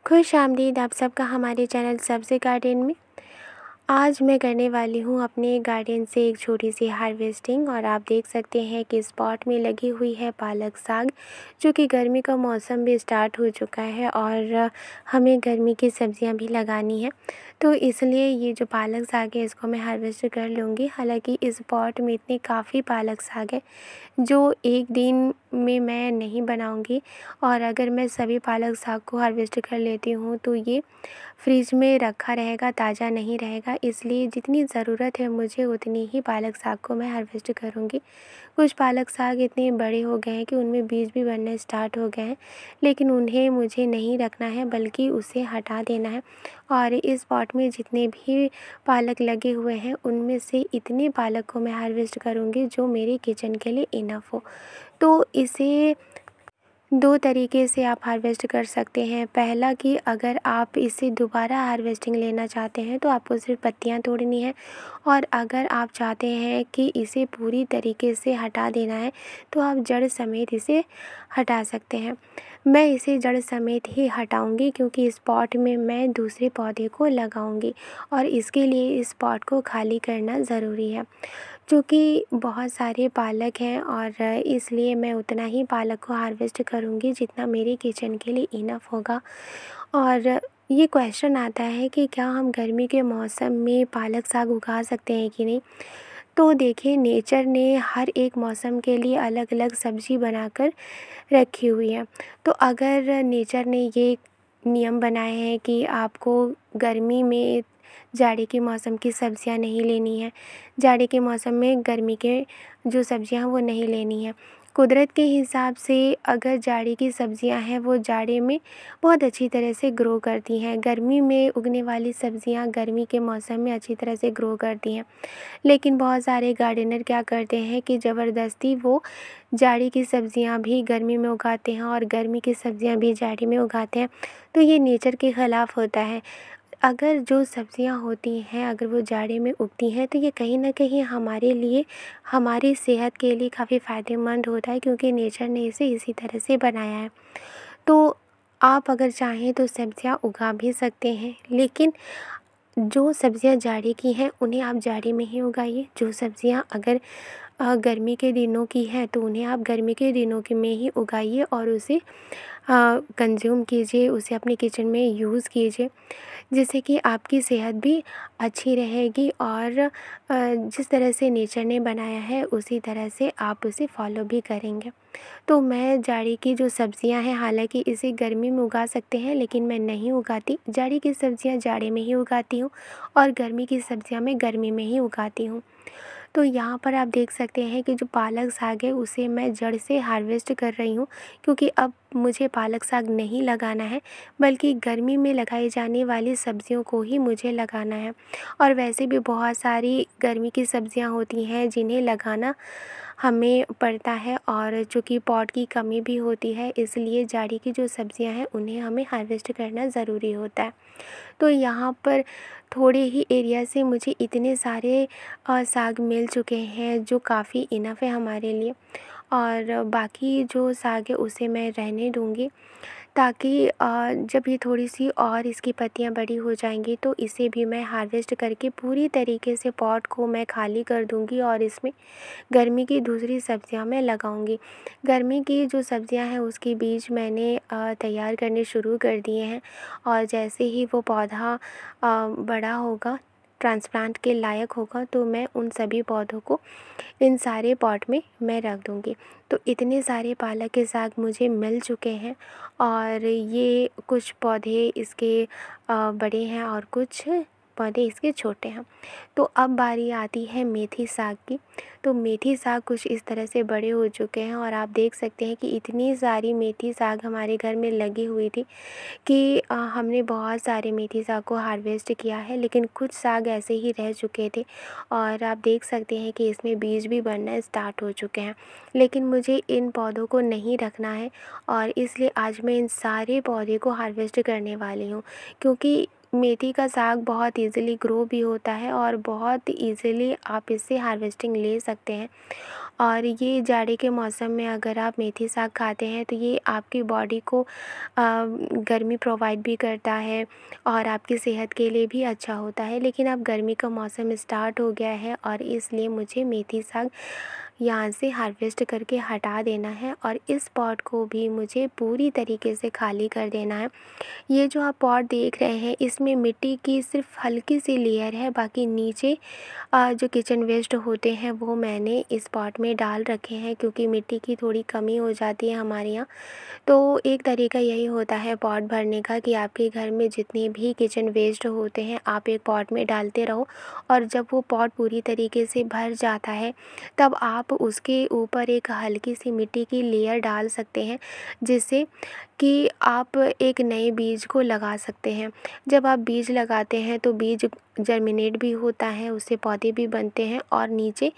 खुश आमदीद आप सबका हमारे चैनल सब्ज़ी गार्डन में। आज मैं करने वाली हूँ अपने गार्डन से एक छोटी सी हार्वेस्टिंग। और आप देख सकते हैं कि इस पॉट में लगी हुई है पालक साग, जो कि गर्मी का मौसम भी स्टार्ट हो चुका है और हमें गर्मी की सब्जियां भी लगानी है। तो इसलिए ये जो पालक साग है इसको मैं हार्वेस्ट कर लूँगी। हालांकि इस पॉट में इतने काफ़ी पालक साग है जो एक दिन में मैं नहीं बनाऊंगी। और अगर मैं सभी पालक साग को हार्वेस्ट कर लेती हूँ तो ये फ्रिज में रखा रहेगा, ताज़ा नहीं रहेगा। इसलिए जितनी ज़रूरत है मुझे उतनी ही पालक साग को मैं हार्वेस्ट करूँगी। कुछ पालक साग इतने बड़े हो गए हैं कि उनमें बीज भी बनने स्टार्ट हो गए हैं, लेकिन उन्हें मुझे नहीं रखना है बल्कि उसे हटा देना है। और इस पॉट में जितने भी पालक लगे हुए हैं उनमें से इतने पालक को मैं हार्वेस्ट करूँगी जो मेरे किचन के लिए इनफ हो। तो इसे दो तरीके से आप हार्वेस्ट कर सकते हैं। पहला कि अगर आप इसे दोबारा हार्वेस्टिंग लेना चाहते हैं तो आपको सिर्फ पत्तियां तोड़नी है, और अगर आप चाहते हैं कि इसे पूरी तरीके से हटा देना है तो आप जड़ समेत इसे हटा सकते हैं। मैं इसे जड़ समेत ही हटाऊंगी क्योंकि इस पॉट में मैं दूसरे पौधे को लगाऊंगी और इसके लिए इस पॉट को खाली करना ज़रूरी है। चूँकि बहुत सारे पालक हैं और इसलिए मैं उतना ही पालक को हार्वेस्ट करूँगी जितना मेरे किचन के लिए इनफ होगा। और ये क्वेश्चन आता है कि क्या हम गर्मी के मौसम में पालक साग उगा सकते हैं कि नहीं। तो देखिए, नेचर ने हर एक मौसम के लिए अलग अलग सब्ज़ी बनाकर रखी हुई है। तो अगर नेचर ने ये नियम बनाए हैं कि आपको गर्मी में जाड़े के मौसम की सब्ज़ियाँ नहीं लेनी है, जाड़े के मौसम में गर्मी के जो सब्ज़ियाँ हैं वो नहीं लेनी है। कुदरत के हिसाब से अगर जाड़े की सब्ज़ियाँ हैं वो जाड़े में बहुत अच्छी तरह से ग्रो करती हैं। गर्मी में उगने वाली सब्ज़ियाँ गर्मी के मौसम में अच्छी तरह से ग्रो करती हैं। लेकिन बहुत सारे गार्डनर क्या करते हैं कि ज़बरदस्ती वो जाड़े की सब्ज़ियाँ भी गर्मी में उगाते हैं और गर्मी की सब्ज़ियाँ भी जाड़े में उगाते हैं। तो ये नेचर के ख़िलाफ़ होता है। अगर जो सब्ज़ियाँ होती हैं अगर वो जाड़े में उगती हैं तो ये कहीं न कहीं हमारे लिए, हमारी सेहत के लिए काफ़ी फ़ायदेमंद होता है, क्योंकि नेचर ने इसे इसी तरह से बनाया है। तो आप अगर चाहें तो सब्ज़ियाँ उगा भी सकते हैं, लेकिन जो सब्ज़ियाँ जाड़े की हैं उन्हें आप जाड़े में ही उगाइए। जो सब्ज़ियाँ अगर गर्मी के दिनों की हैं तो उन्हें आप गर्मी के दिनों के में ही उगाइए और उसे कंज़्यूम कीजिए, उसे अपने किचन में यूज़ कीजिए, जिससे कि आपकी सेहत भी अच्छी रहेगी। और जिस तरह से नेचर ने बनाया है उसी तरह से आप उसे फॉलो भी करेंगे। तो मैं जाड़े की जो सब्ज़ियां हैं, हालांकि इसे गर्मी में उगा सकते हैं लेकिन मैं नहीं उगाती। जाड़े की सब्ज़ियां जाड़े में ही उगाती हूँ और गर्मी की सब्ज़ियां मैं गर्मी में ही उगाती हूँ। तो यहाँ पर आप देख सकते हैं कि जो पालक साग है उसे मैं जड़ से हार्वेस्ट कर रही हूँ, क्योंकि अब मुझे पालक साग नहीं लगाना है बल्कि गर्मी में लगाई जाने वाली सब्जियों को ही मुझे लगाना है। और वैसे भी बहुत सारी गर्मी की सब्जियाँ होती हैं जिन्हें लगाना हमें पड़ता है, और चूँकि पॉट की कमी भी होती है इसलिए जाड़ी की जो सब्जियां हैं उन्हें हमें हार्वेस्ट करना ज़रूरी होता है। तो यहाँ पर थोड़े ही एरिया से मुझे इतने सारे साग मिल चुके हैं जो काफ़ी इनफ है हमारे लिए। और बाकी जो साग है उसे मैं रहने दूँगी, ताकि जब ये थोड़ी-सी और इसकी पत्तियाँ बड़ी हो जाएँगी तो इसे भी मैं हार्वेस्ट करके पूरी तरीके से पॉट को मैं खाली कर दूँगी और इसमें गर्मी की दूसरी सब्जियां मैं लगाऊंगी। गर्मी की जो सब्जियां हैं उसके बीज मैंने तैयार करने शुरू कर दिए हैं, और जैसे ही वो पौधा बड़ा होगा, ट्रांसप्लांट के लायक होगा, तो मैं उन सभी पौधों को इन सारे पॉट में मैं रख दूँगी। तो इतने सारे पालक के साग मुझे मिल चुके हैं, और ये कुछ पौधे इसके बड़े हैं और कुछ पौधे इसके छोटे हैं। तो अब बारी आती है मेथी साग की। तो मेथी साग कुछ इस तरह से बड़े हो चुके हैं, और आप देख सकते हैं कि इतनी सारी मेथी साग हमारे घर में लगी हुई थी कि हमने बहुत सारे मेथी साग को हार्वेस्ट किया है, लेकिन कुछ साग ऐसे ही रह चुके थे। और आप देख सकते हैं कि इसमें बीज भी बनना स्टार्ट हो चुके हैं। लेकिन मुझे इन पौधों को नहीं रखना है, और इसलिए आज मैं इन सारे पौधे को हार्वेस्ट करने वाली हूँ, क्योंकि मेथी का साग बहुत इजीली ग्रो भी होता है और बहुत इजीली आप इससे हार्वेस्टिंग ले सकते हैं। और ये जाड़े के मौसम में अगर आप मेथी साग खाते हैं तो ये आपकी बॉडी को गर्मी प्रोवाइड भी करता है और आपकी सेहत के लिए भी अच्छा होता है। लेकिन अब गर्मी का मौसम स्टार्ट हो गया है और इसलिए मुझे मेथी साग यहाँ से हार्वेस्ट करके हटा देना है और इस पॉट को भी मुझे पूरी तरीके से खाली कर देना है। ये जो आप पॉट देख रहे हैं इसमें मिट्टी की सिर्फ हल्की सी लेयर है, बाकी नीचे जो किचन वेस्ट होते हैं वो मैंने इस पॉट में डाल रखे हैं क्योंकि मिट्टी की थोड़ी कमी हो जाती है हमारे यहाँ। तो एक तरीका यही होता है पॉट भरने का कि आपके घर में जितने भी किचन वेस्ट होते हैं आप एक पॉट में डालते रहो और जब वो पॉट पूरी तरीके से भर जाता है तब आप उसके ऊपर एक हल्की सी मिट्टी की लेयर डाल सकते हैं, जिससे कि आप एक नए बीज को लगा सकते हैं। जब आप बीज लगाते हैं तो बीज जर्मिनेट भी होता है, उससे पौधे भी बनते हैं और नीचे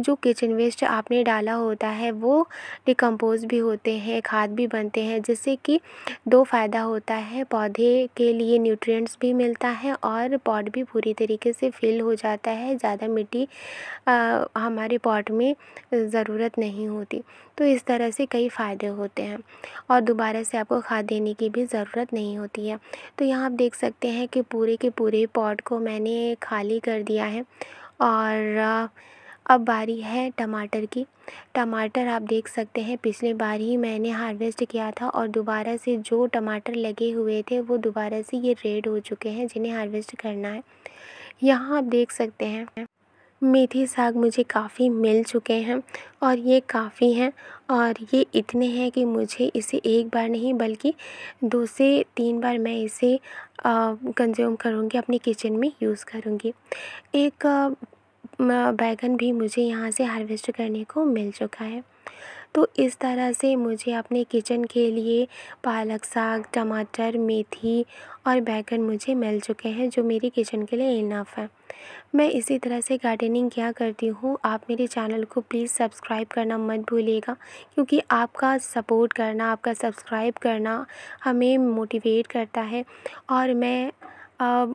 जो किचन वेस्ट आपने डाला होता है वो डिकम्पोज़ भी होते हैं, खाद भी बनते हैं, जिससे कि दो फ़ायदा होता है, पौधे के लिए न्यूट्रिएंट्स भी मिलता है और पॉट भी पूरी तरीके से फिल हो जाता है, ज़्यादा मिट्टी हमारे पॉट में ज़रूरत नहीं होती। तो इस तरह से कई फ़ायदे होते हैं और दोबारा से आपको खाद देने की भी ज़रूरत नहीं होती है। तो यहाँ आप देख सकते हैं कि पूरे के पूरे पॉट को मैंने खाली कर दिया है और अब बारी है टमाटर की। टमाटर आप देख सकते हैं पिछली बार ही मैंने हार्वेस्ट किया था और दोबारा से जो टमाटर लगे हुए थे वो दोबारा से ये रेड हो चुके हैं, जिन्हें हार्वेस्ट करना है। यहाँ आप देख सकते हैं मेथी साग मुझे काफ़ी मिल चुके हैं और ये काफ़ी हैं और ये इतने हैं कि मुझे इसे एक बार नहीं बल्कि 2 से 3 बार मैं इसे कंज़्यूम करूँगी, अपनी किचन में यूज़ करूँगी। एक बैंगन भी मुझे यहाँ से हार्वेस्ट करने को मिल चुका है। तो इस तरह से मुझे अपने किचन के लिए पालक साग, टमाटर, मेथी और बैंगन मुझे मिल चुके हैं, जो मेरी किचन के लिए इनफ है। मैं इसी तरह से गार्डनिंग किया करती हूँ। आप मेरे चैनल को प्लीज़ सब्सक्राइब करना मत भूलिएगा, क्योंकि आपका सपोर्ट करना, आपका सब्सक्राइब करना हमें मोटिवेट करता है और मैं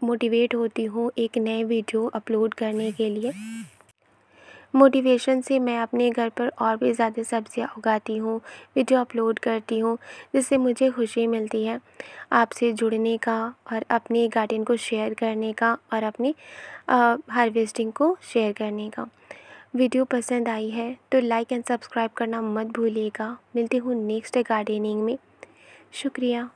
मोटिवेट होती हूँ एक नए वीडियो अपलोड करने के लिए। मोटिवेशन से मैं अपने घर पर और भी ज़्यादा सब्जियां उगाती हूँ, वीडियो अपलोड करती हूँ, जिससे मुझे खुशी मिलती है आपसे जुड़ने का और अपने गार्डन को शेयर करने का और अपनी हार्वेस्टिंग को शेयर करने का। वीडियो पसंद आई है तो लाइक एंड सब्सक्राइब करना मत भूलिएगा। मिलती हूँ नेक्स्ट गार्डनिंग में। शुक्रिया।